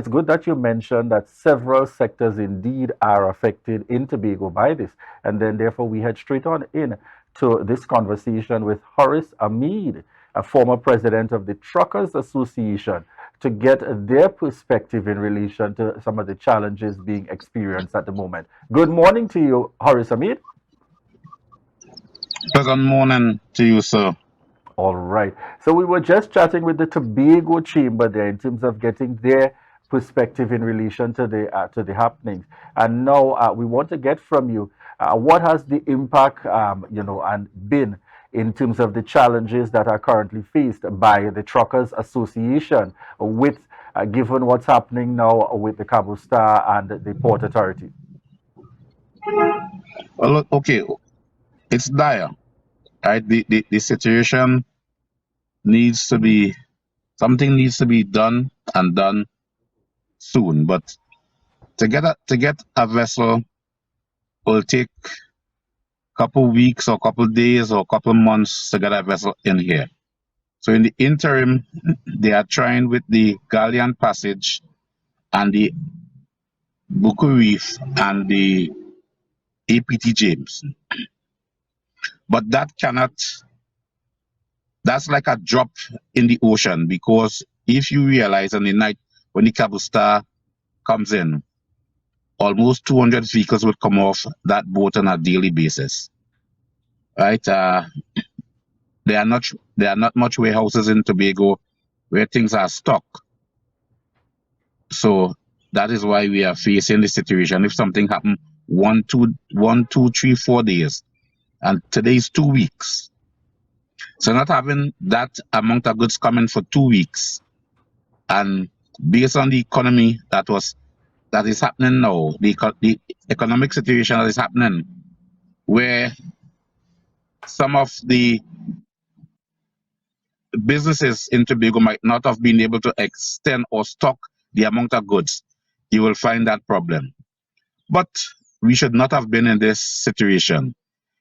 it's good that you mentioned that several sectors indeed are affected in Tobago by this. And then, therefore, we head straight on in to this conversation with Horace Amede, a former president of the Truckers Association, to get their perspective in relation to some of the challenges being experienced at the moment. Good morning to you, Horace Amede. Pleasant morning to you, sir. All right. So we were just chatting with the Tobago Chamber there in terms of getting their perspective in relation to the happenings. And now we want to get from you what has the impact, and been in terms of the challenges that are currently faced by the Truckers Association with given what's happening now with the Cabo Star and the Port Authority. Well, look, okay, it's dire, right? The situation needs to be, something needs to be done and done soon. But to get a vessel will take a couple weeks or couple days or couple months to get a vessel in here. So in the interim, they are trying with the Galleon Passage and the Buku Reef and the APT James. But that's like a drop in the ocean, because if you realize on the night when the Cabo Star comes in, almost 200 vehicles would come off that boat on a daily basis, right? There are not much warehouses in Tobago where things are stuck. So that is why we are facing the situation. If something happened 1, 2, 3, 4 days, and today is 2 weeks. So not having that amount of goods coming for 2 weeks, and based on the economy that is happening now, the economic situation that is happening, where some of the businesses in Tobago might not have been able to extend or stock the amount of goods, you will find that problem. But we should not have been in this situation,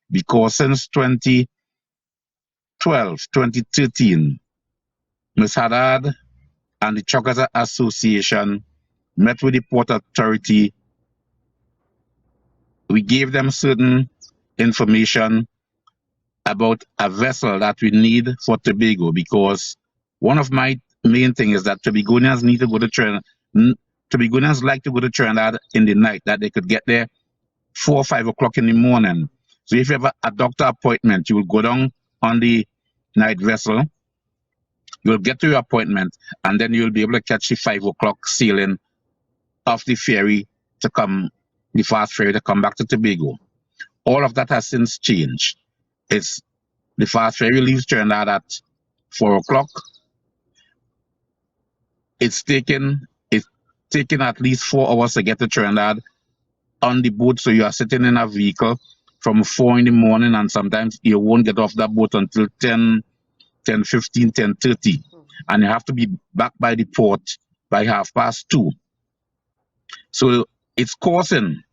because since 2012, 2013, Ms. Haddad and the Truckers Association met with the Port Authority. We gave them certain information about a vessel that we need for Tobago, because one of my main things is that Tobagonians need to go to Trinidad. Tobagonians like to go to Trinidad in the night, that they could get there 4 or 5 o'clock in the morning. So if you have a doctor appointment, you will go down on the night vessel, you'll get to your appointment, and then you'll be able to catch the 5 o'clock sailing off the ferry to come, the fast ferry to come back to Tobago. All of that has since changed. It's the fast ferry leaves Trinidad at 4 o'clock. It's taking at least 4 hours to get to Trinidad on the boat, so you are sitting in a vehicle from 4 in the morning, and sometimes you won't get off that boat until 10, 10:15, 10:30, and you have to be back by the port by 2:30. So it's causing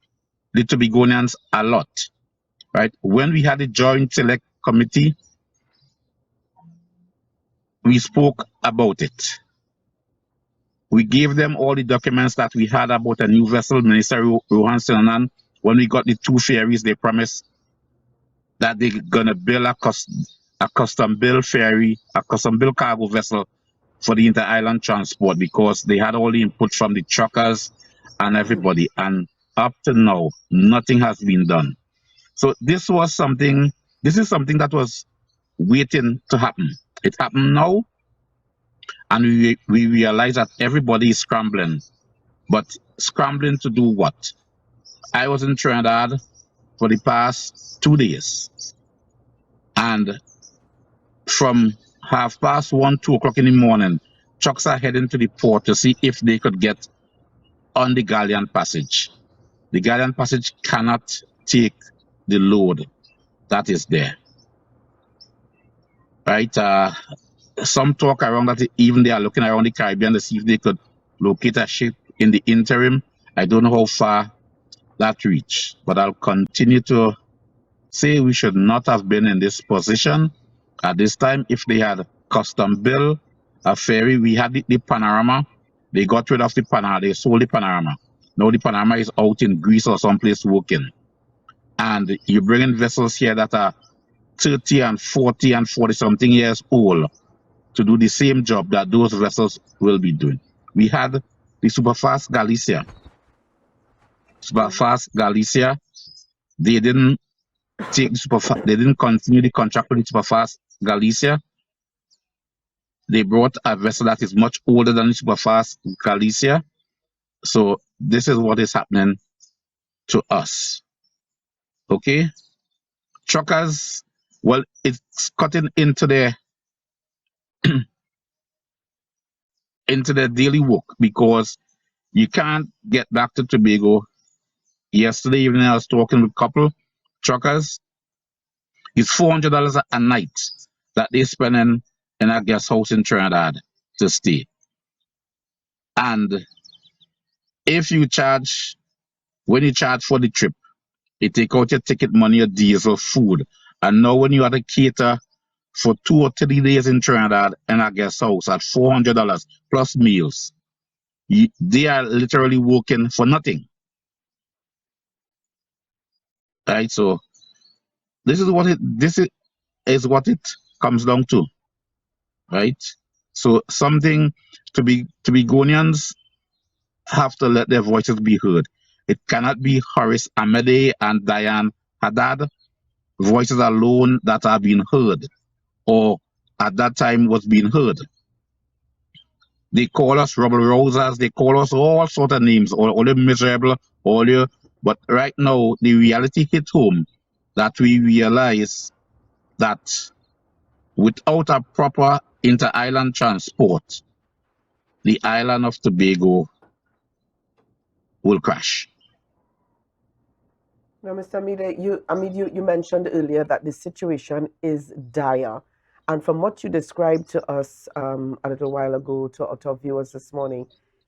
the Tobagonians a lot, right? When we had the Joint Select Committee, we spoke about it. We gave them all the documents that we had about a new vessel. Minister Rohan Sinanan, when we got the 2 ferries, they promised that they're gonna build a custom built ferry, a custom built cargo vessel for the inter-island transport, because they had all the input from the truckers and everybody. And up to now, nothing has been done. So this is something that was waiting to happen. It happened now, and we realize that everybody is scrambling. But scrambling to do what? I was in Trinidad for the past 2 days, and from 1:30, 2 o'clock in the morning, trucks are heading to the port to see if they could get on the Galleon Passage. The Galleon Passage cannot take the load that is there, right? Some talk around that even they are looking around the Caribbean to see if they could locate a ship in the interim. I don't know how far that reach, but I'll continue to say we should not have been in this position at this time. If they had custom built a ferry, we had the Panorama They got rid of the Panama. They sold the Panorama. Now the Panorama is out in Greece or someplace working. And you bring in vessels here that are 30 and 40 and 40 something years old to do the same job that those vessels will be doing. We had the Superfast Galicia. Superfast Galicia, they didn't take they didn't continue the contract with the Superfast Galicia. They brought a vessel that is much older than the Superfast Galicia. So this is what is happening to us. Okay? Truckers, well, it's cutting into their daily work because you can't get back to Tobago. Yesterday evening, I was talking with a couple truckers. It's $400 a night that they're spending in a guest house in Trinidad to stay. And if you charge, when you charge for the trip, you take out your ticket money, your diesel, food. And now when you have to cater for 2 or 3 days in Trinidad in a guest house at $400 plus meals, they are literally working for nothing. Right? So this is what it comes down to. Right? So something Tobagonians have to let their voices be heard. It cannot be Horace Amede and Diane Haddad voices alone that are being heard, or at that time was being heard. They call us rebel rousers, they call us all sort of names, all the miserable, but right now the reality hit home that we realize that without a proper inter-island transport, the island of Tobago will crash. Now, Mr. Amede, you mentioned earlier that the situation is dire. And from what you described to us a little while ago, to our viewers this morning,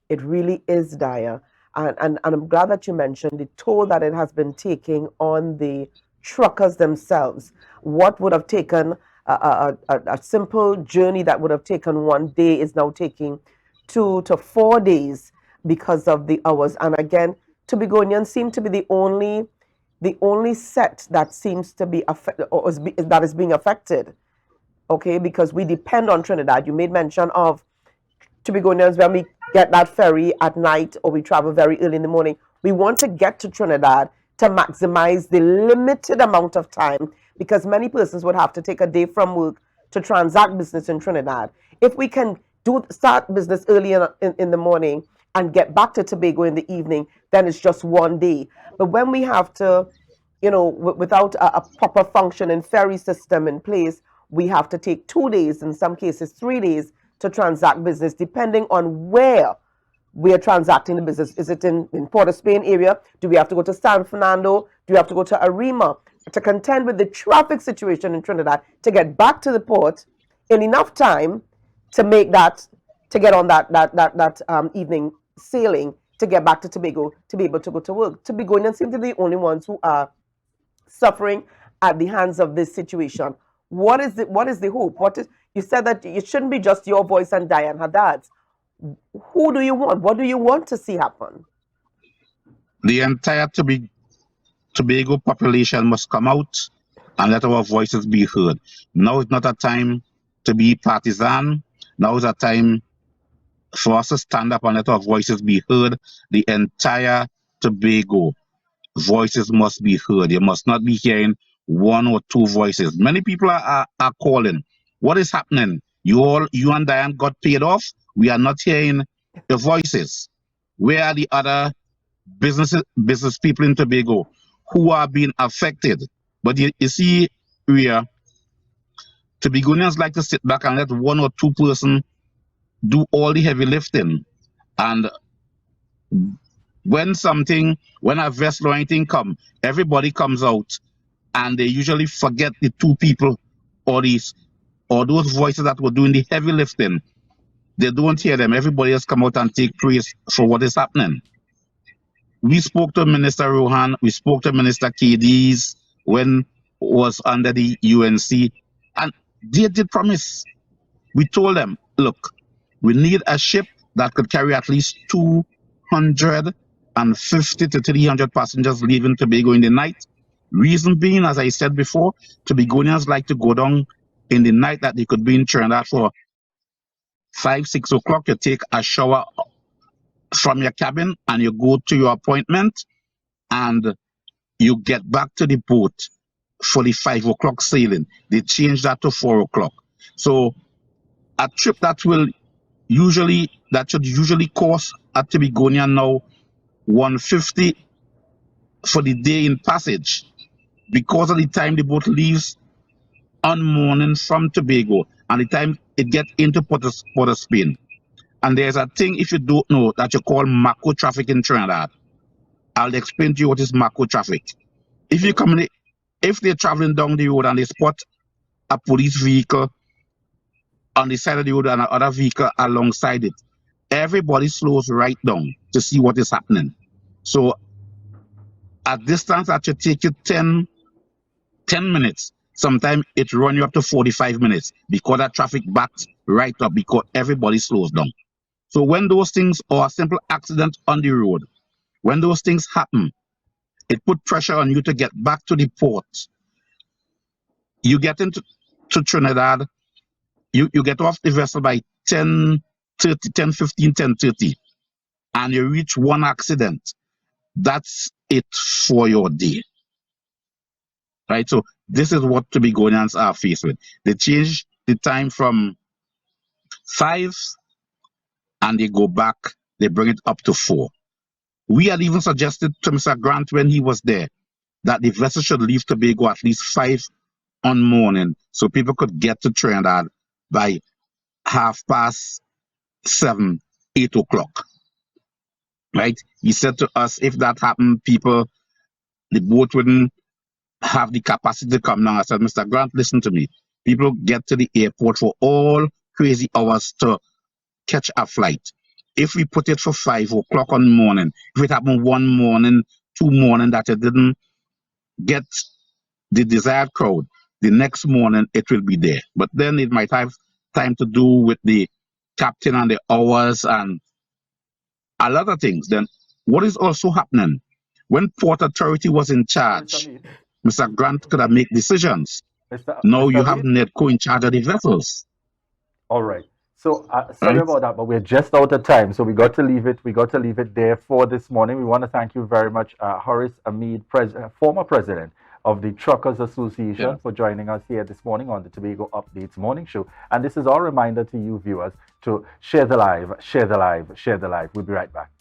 it really is dire. And I'm glad that you mentioned the toll that it has been taking on the truckers themselves. What would have taken a simple journey that would have taken 1 day is now taking 2 to 4 days because of the hours. And again, Tobagonians seem to be the only set that seems to be affected, or that is being affected. Okay, because we depend on Trinidad. You made mention of Tobagonians when we get that ferry at night or we travel very early in the morning. We want to get to Trinidad to maximize the limited amount of time, because many persons would have to take a day from work to transact business in Trinidad. If we can start business early in the morning and get back to Tobago in the evening, then it's just 1 day. But when we have to, without a proper functioning ferry system in place, we have to take 2 days, in some cases 3 days, to transact business, depending on where we are transacting the business. Is it in Port of Spain area? Do we have to go to San Fernando? Do we have to go to Arima to contend with the traffic situation in Trinidad to get back to the port in enough time to make to get on that evening sailing to get back to Tobago to be able to go to work? Tobagonians seem to be the only ones who are suffering at the hands of this situation. What is the hope? You said that it shouldn't be just your voice and Diane Haddad's. Who do you want? What do you want to see happen? The entire Tobago population must come out and let our voices be heard. Now is not a time to be partisan. Now is a time for us to stand up and let our voices be heard. The entire Tobago voices must be heard. You must not be hearing 1 or 2 voices. Many people are calling. What is happening? You and Diane got paid off. We are not hearing the voices. Where are the other business people in Tobago who are being affected? But you see, Tobagonians like to sit back and let 1 or 2 person do all the heavy lifting. And when a vessel or anything come, everybody comes out and they usually forget the 2 people or those voices that were doing the heavy lifting. They don't hear them. Everybody else come out and take praise for what is happening. We spoke to Minister Rohan, we spoke to Minister KDs when was under the UNC, and they did promise. We told them, look, we need a ship that could carry at least 250 to 300 passengers leaving Tobago in the night. Reason being, as I said before, Tobagonians like to go down in the night that they could be in Trinidad for 5, 6 o'clock. You take a shower from your cabin and you go to your appointment and you get back to the boat for the 5 o'clock sailing. They change that to 4 o'clock. So a trip that should usually cost a Tobagonian now 150 for the day in passage, because of the time the boat leaves on morning from Tobago and the time it gets into Port of Spain. And there's a thing, if you don't know, that you call macro traffic in Trinidad. I'll explain to you what is macro traffic. If you come in, if they're traveling down the road and they spot a police vehicle on the side of the road and another vehicle alongside it, everybody slows right down to see what is happening. So a distance that should take you 10 minutes, sometimes it run you up to 45 minutes because that traffic backs right up because everybody slows down. So when those things, or a simple accident on the road, when those things happen, it put pressure on you to get back to the port. You get into Trinidad, you get off the vessel by 10:30, and you reach one accident. That's it for your day. Right? So this is what Tobagonians are faced with. They change the time from 5 and they go back, they bring it up to 4. We had even suggested to Mr. Grant when he was there that the vessel should leave Tobago at least 5 on morning so people could get to Trinidad by 7:30, 8 o'clock. Right? He said to us, if that happened, the boat wouldn't have the capacity to come down. I said, Mr. Grant, listen to me. People get to the airport for all crazy hours to catch a flight. If we put it for 5 o'clock on the morning, if it happened one morning, 2 morning that it didn't get the desired crowd, the next morning it will be there. But then it might have time to do with the captain and the hours and a lot of things. Then what is also happening? When Port Authority was in charge, Mr. Grant could have made decisions. Now you have NEDCO in charge of the vessels. All right. So sorry about that, but we're just out of time. So we got to leave it. We got to leave it there for this morning. We want to thank you very much, Horace Amede, former president of the Truckers Association, for joining us here this morning on the Tobago Updates Morning Show. And this is our reminder to you viewers to share the live, share the live, share the live. We'll be right back.